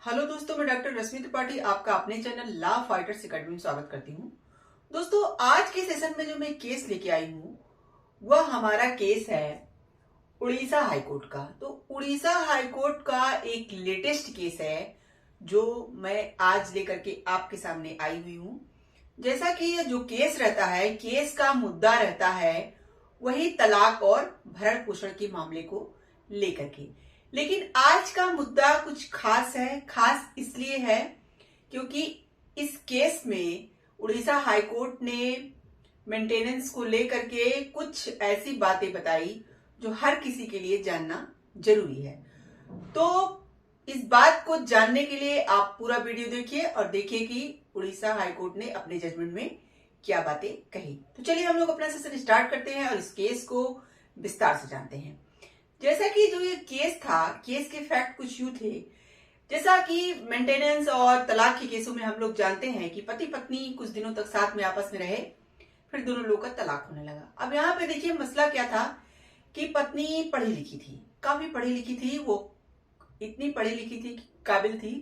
Hello दोस्तों, मैं doctor रश्मि त्रिपाठी आपका अपने चैनल लॉ फाइटर्स एकेडमी में स्वागत करती हूँ। दोस्तों, आज के सेशन में जो मैं केस लेके आई हूँ वह हमारा केस है उड़ीसा हाईकोर्ट का। तो उड़ीसा हाईकोर्ट का एक लेटेस्ट केस है जो मैं आज लेकर के आपके सामने आई हुई हूँ। जैसा कि ये जो केस रहता है, केस का मुद्दा रहता है वही तलाक और भरण पोषण के मामले को लेकर के। लेकिन आज का मुद्दा कुछ खास है। खास इसलिए है क्योंकि इस केस में उड़ीसा हाईकोर्ट ने मेंटेनेंस को लेकर के कुछ ऐसी बातें बताई जो हर किसी के लिए जानना जरूरी है। तो इस बात को जानने के लिए आप पूरा वीडियो देखिए और देखिए कि उड़ीसा हाईकोर्ट ने अपने जजमेंट में क्या बातें कही। तो चलिए हम लोग अपना सेशन स्टार्ट करते हैं और इस केस को विस्तार से जानते हैं। जैसा कि जो ये केस था, केस के फैक्ट कुछ यूं थे। जैसा कि मेंटेनेंस और तलाक के केसों में हम लोग जानते हैं कि पति पत्नी कुछ दिनों तक साथ में आपस में रहे, फिर दोनों लोग का तलाक होने लगा। अब यहाँ पे देखिए मसला क्या था कि पत्नी पढ़ी लिखी थी, काफी पढ़ी लिखी थी, वो इतनी पढ़ी लिखी थी, काबिल थी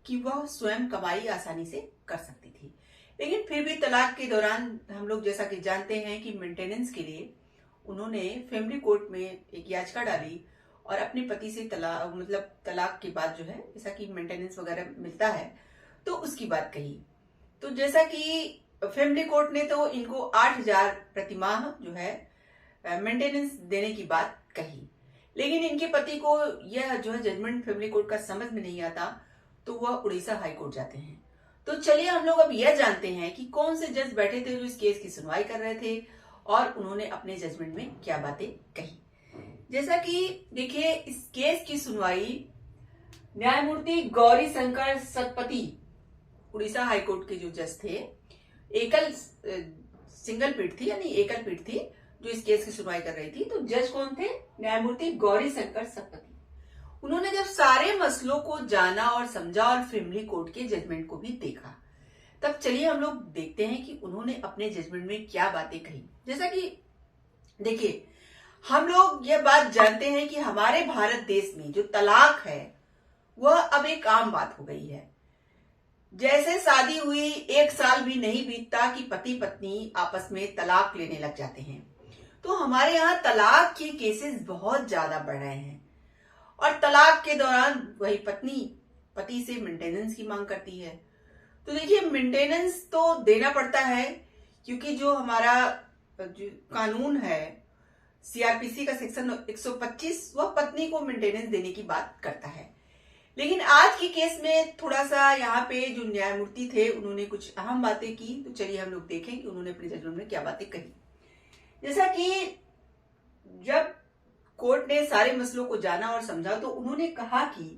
कि वह स्वयं कमाई आसानी से कर सकती थी। लेकिन फिर भी तलाक के दौरान हम लोग जैसा कि जानते हैं कि मेंटेनेंस के लिए उन्होंने फैमिली कोर्ट में एक याचिका डाली और अपने पति से तलाक के बाद जो है जैसा कि मेंटेनेंस वगैरह मिलता है तो उसकी बात कही। तो जैसा कि फैमिली कोर्ट ने तो इनको 8,000 प्रतिमाह जो है मेंटेनेंस देने की बात कही। लेकिन इनके पति को यह जो है जजमेंट फैमिली कोर्ट का समझ में नहीं आता तो वह उड़ीसा हाईकोर्ट जाते हैं। तो चलिए हम लोग अब यह जानते हैं कि कौन से जज बैठे थे जो इस केस की सुनवाई कर रहे थे और उन्होंने अपने जजमेंट में क्या बातें कही। जैसा कि देखिए इस केस की सुनवाई न्यायमूर्ति गौरी शंकर सतपथी उड़ीसा हाईकोर्ट के जो जज थे, सिंगल पीठ थी यानी एकल पीठ थी जो इस केस की सुनवाई कर रही थी। तो जज कौन थे? न्यायमूर्ति गौरी शंकर सतपथी। उन्होंने जब सारे मसलों को जाना और समझा और फैमिली कोर्ट के जजमेंट को भी देखा, तब चलिए हम लोग देखते हैं कि उन्होंने अपने जजमेंट में क्या बातें कही। जैसा कि देखिए हम लोग ये बात जानते हैं कि हमारे भारत देश में जो तलाक है वह अब एक आम बात हो गई है। जैसे शादी हुई 1 साल भी नहीं बीतता कि पति पत्नी आपस में तलाक लेने लग जाते हैं। तो हमारे यहाँ तलाक के केसेस बहुत ज्यादा बढ़ रहे हैं और तलाक के दौरान वही पत्नी पति से मेंटेनेंस की मांग करती है। तो देखिए मेंटेनेंस तो देना पड़ता है क्योंकि जो हमारा जो कानून है सीआरपीसी का सेक्शन 125 वह पत्नी को मेंटेनेंस देने की बात करता है। लेकिन आज के केस में थोड़ा सा यहाँ पे जो न्यायमूर्ति थे उन्होंने कुछ अहम बातें की। तो चलिए हम लोग देखें कि उन्होंने अपने जजमेंट में क्या बातें कही। जैसा कि जब कोर्ट ने सारे मसलों को जाना और समझा तो उन्होंने कहा कि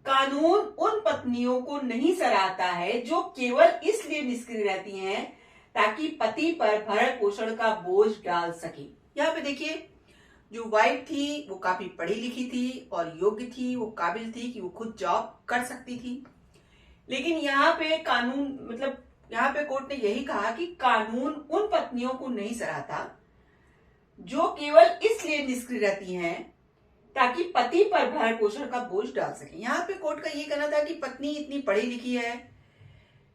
कानून उन पत्नियों को नहीं सराहता है जो केवल इसलिए निष्क्रिय रहती हैं ताकि पति पर भरण पोषण का बोझ डाल सके। यहाँ पे देखिए जो वाइफ थी वो काफी पढ़ी लिखी थी और योग्य थी, वो काबिल थी कि वो खुद जॉब कर सकती थी। लेकिन यहाँ पे कानून यहाँ पे कोर्ट ने यही कहा कि कानून उन पत्नियों को नहीं सराहता जो केवल इसलिए निष्क्रिय रहती हैं ताकि पति पर भरण पोषण का बोझ डाल सके। यहाँ पे कोर्ट का ये कहना था कि पत्नी इतनी पढ़ी लिखी है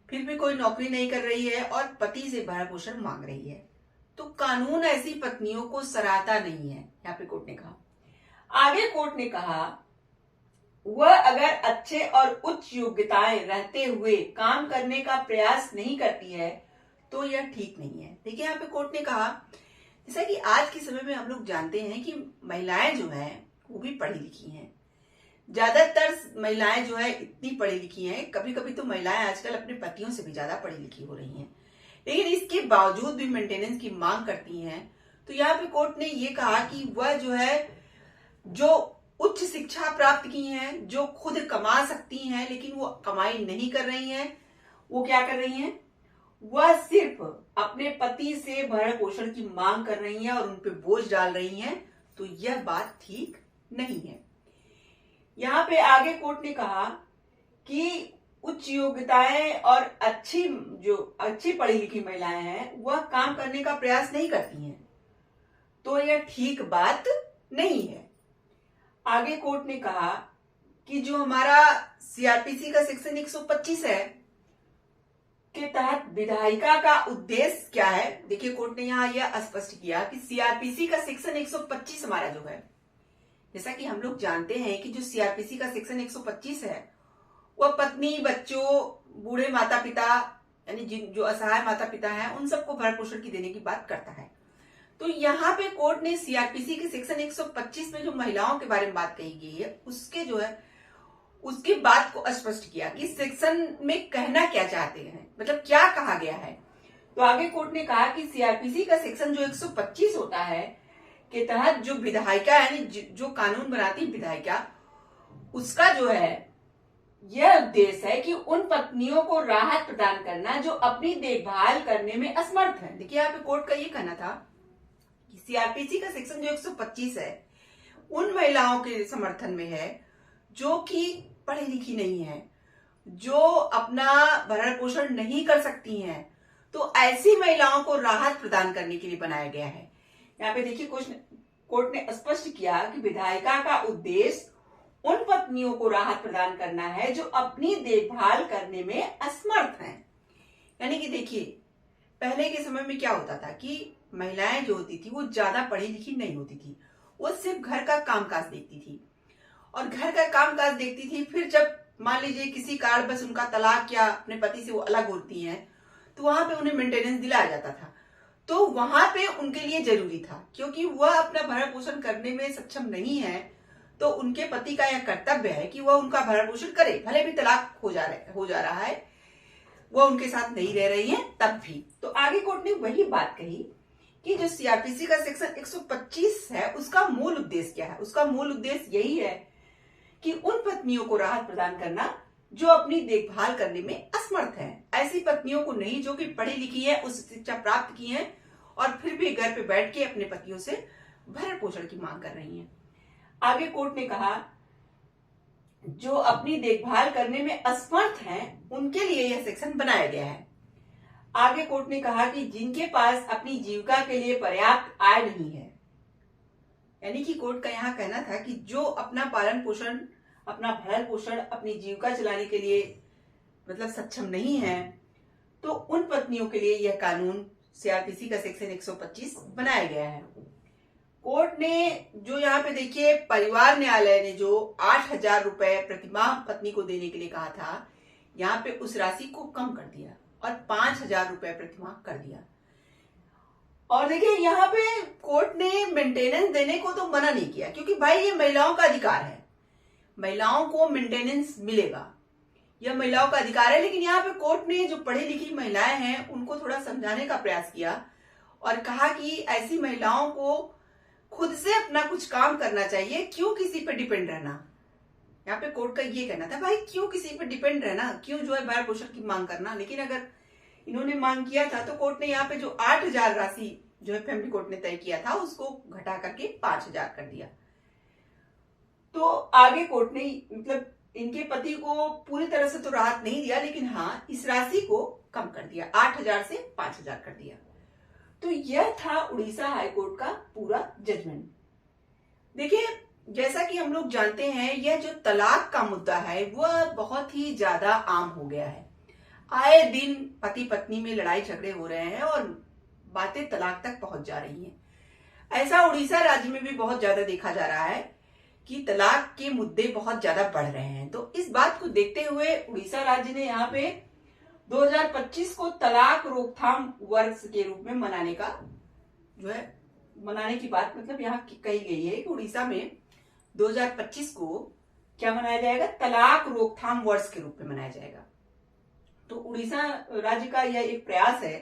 फिर भी कोई नौकरी नहीं कर रही है और पति से भरण पोषण मांग रही है, तो कानून ऐसी पत्नियों को सराहता नहीं है, यहाँ पे कोर्ट ने कहा। आगे कोर्ट ने कहा वह अगर अच्छे और उच्च योग्यताएं रहते हुए काम करने का प्रयास नहीं करती है तो यह ठीक नहीं है। देखिए यहाँ पे कोर्ट ने कहा जैसा कि आज के समय में हम लोग जानते हैं कि महिलाएं जो है वो भी पढ़ी लिखी हैं। ज्यादातर महिलाएं जो है इतनी पढ़ी लिखी हैं, कभी कभी तो महिलाएं आजकल अपने पतियों से भी ज्यादा पढ़ी लिखी हो रही हैं, लेकिन इसके बावजूद भी मेंटेनेंस की मांग करती हैं। तो यहाँ पे कोर्ट ने ये कहा कि वह जो है जो उच्च शिक्षा प्राप्त की हैं, जो खुद कमा सकती हैं लेकिन वो कमाई नहीं कर रही हैं, वो क्या कर रही हैं? वह सिर्फ अपने पति से भरण पोषण की मांग कर रही हैं और उन पे बोझ डाल रही हैं, तो यह बात ठीक नहीं है। यहाँ पे आगे कोर्ट ने कहा कि उच्च योग्यताएं और अच्छी पढ़ी लिखी महिलाएं हैं वह काम करने का प्रयास नहीं करती हैं, तो यह ठीक बात नहीं है। आगे कोर्ट ने कहा कि जो हमारा सीआरपीसी का सेक्शन 125 है के तहत विधायिका का उद्देश्य क्या है। देखिए कोर्ट ने यहाँ यह स्पष्ट किया कि सीआरपीसी का सेक्शन 125 हमारा जो है, जैसा कि हम लोग जानते हैं कि जो सीआरपीसी का सेक्शन 125 है वह पत्नी, बच्चों, बूढ़े माता पिता यानी जो असहाय माता पिता हैं उन सबको भरण पोषण की देने की बात करता है। तो यहाँ पे कोर्ट ने सीआरपीसी के सेक्शन 125 में जो महिलाओं के बारे में बात कही गई है उसके जो है उसकी बात को स्पष्ट किया कि सेक्शन में कहना क्या चाहते हैं, मतलब क्या कहा गया है। तो आगे कोर्ट ने कहा कि सीआरपीसी का सेक्शन जो 125 होता है के तहत जो विधायिका यानी जो कानून बनाती विधायिका, उसका जो है यह उद्देश्य है कि उन पत्नियों को राहत प्रदान करना जो अपनी देखभाल करने में असमर्थ है। देखिए यहाँ पे कोर्ट का ये कहना था कि सीआरपीसी का सेक्शन जो 125 है उन महिलाओं के समर्थन में है जो कि पढ़ी लिखी नहीं है, जो अपना भरण पोषण नहीं कर सकती हैं, तो ऐसी महिलाओं को राहत प्रदान करने के लिए बनाया गया है। यहाँ पे देखिए कोर्ट ने स्पष्ट किया कि विधायिका का उद्देश्य उन पत्नियों को राहत प्रदान करना है जो अपनी देखभाल करने में असमर्थ हैं। यानी कि देखिए पहले के समय में क्या होता था कि महिलाएं जो होती थी वो ज्यादा पढ़ी लिखी नहीं होती थी, वो सिर्फ घर का कामकाज देखती थी और घर का कामकाज देखती थी। फिर जब मान लीजिए किसी कारणवश उनका तलाक या अपने पति से वो अलग होती हैं तो वहां पे उन्हें मेंटेनेंस दिलाया जाता था। तो वहां पे उनके लिए जरूरी था क्योंकि वह अपना भरण पोषण करने में सक्षम नहीं है, तो उनके पति का यह कर्तव्य है कि वह उनका भरण पोषण करे, भले भी तलाक हो जा रहा है, वह उनके साथ नहीं रह रही है तब भी। तो आगे कोर्ट ने वही बात कही कि जो सीआरपीसी का सेक्शन 125 है उसका मूल उद्देश्य क्या है। उसका मूल उद्देश्य यही है कि उन पत्नियों को राहत प्रदान करना जो अपनी देखभाल करने में असमर्थ हैं। ऐसी पत्नियों को नहीं जो कि पढ़ी लिखी है, उस शिक्षा प्राप्त की है और फिर भी घर पे बैठ के अपने पतियों से भरण पोषण की मांग कर रही हैं। आगे कोर्ट ने कहा जो अपनी देखभाल करने में असमर्थ हैं उनके लिए यह सेक्शन बनाया गया है। आगे कोर्ट ने कहा कि जिनके पास अपनी जीविका के लिए पर्याप्त आय नहीं है, यानी कि कोर्ट का यहाँ कहना था कि जो अपना पालन पोषण, अपना भरण पोषण, अपनी जीविका चलाने के लिए मतलब सक्षम नहीं है, तो उन पत्नियों के लिए यह कानून सीआरपीसी का सेक्शन 125 बनाया गया है। कोर्ट ने जो यहाँ पे देखिए परिवार न्यायालय ने जो 8,000 रुपए प्रतिमाह पत्नी को देने के लिए कहा था, यहाँ पे उस राशि को कम कर दिया और 5,000 रुपए प्रतिमाह कर दिया। और देखिए यहाँ पे कोर्ट ने मेंटेनेंस देने को तो मना नहीं किया क्योंकि भाई ये महिलाओं का अधिकार है, महिलाओं को मेंटेनेंस मिलेगा, यह महिलाओं का अधिकार है। लेकिन यहाँ पे कोर्ट ने जो पढ़ी लिखी महिलाएं हैं उनको थोड़ा समझाने का प्रयास किया और कहा कि ऐसी महिलाओं को खुद से अपना कुछ काम करना चाहिए, क्यों किसी पे डिपेंड रहना। यहाँ पे कोर्ट का ये कहना था भाई क्यों किसी पे डिपेंड रहना, क्यों जो है भरण पोषण की मांग करना। लेकिन अगर इन्होंने मांग किया था तो कोर्ट ने यहाँ पे जो 8,000 राशि जो है फैमिली कोर्ट ने तय किया था उसको घटा करके 5,000 कर दिया। तो आगे कोर्ट ने मतलब इनके पति को पूरी तरह से तो राहत नहीं दिया, लेकिन हाँ इस राशि को कम कर दिया, 8,000 से 5,000 कर दिया। तो यह था उड़ीसा हाईकोर्ट का पूरा जजमेंट। देखिए जैसा कि हम लोग जानते हैं यह जो तलाक का मुद्दा है वह बहुत ही ज्यादा आम हो गया है। आए दिन पति पत्नी में लड़ाई झगड़े हो रहे हैं और बातें तलाक तक पहुंच जा रही हैं। ऐसा उड़ीसा राज्य में भी बहुत ज्यादा देखा जा रहा है कि तलाक के मुद्दे बहुत ज्यादा बढ़ रहे हैं। तो इस बात को देखते हुए उड़ीसा राज्य ने यहाँ पे 2025 को तलाक रोकथाम वर्ष के रूप में मनाने का जो है मनाने की बात मतलब यहाँ कही गई है कि उड़ीसा में 2025 को क्या मनाया जाएगा, तलाक रोकथाम वर्ष के रूप में मनाया जाएगा। तो उड़ीसा राज्य का यह एक प्रयास है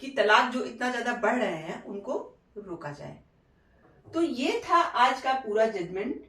कि तलाक जो इतना ज्यादा बढ़ रहे हैं उनको रोका जाए। तो ये था आज का पूरा जजमेंट।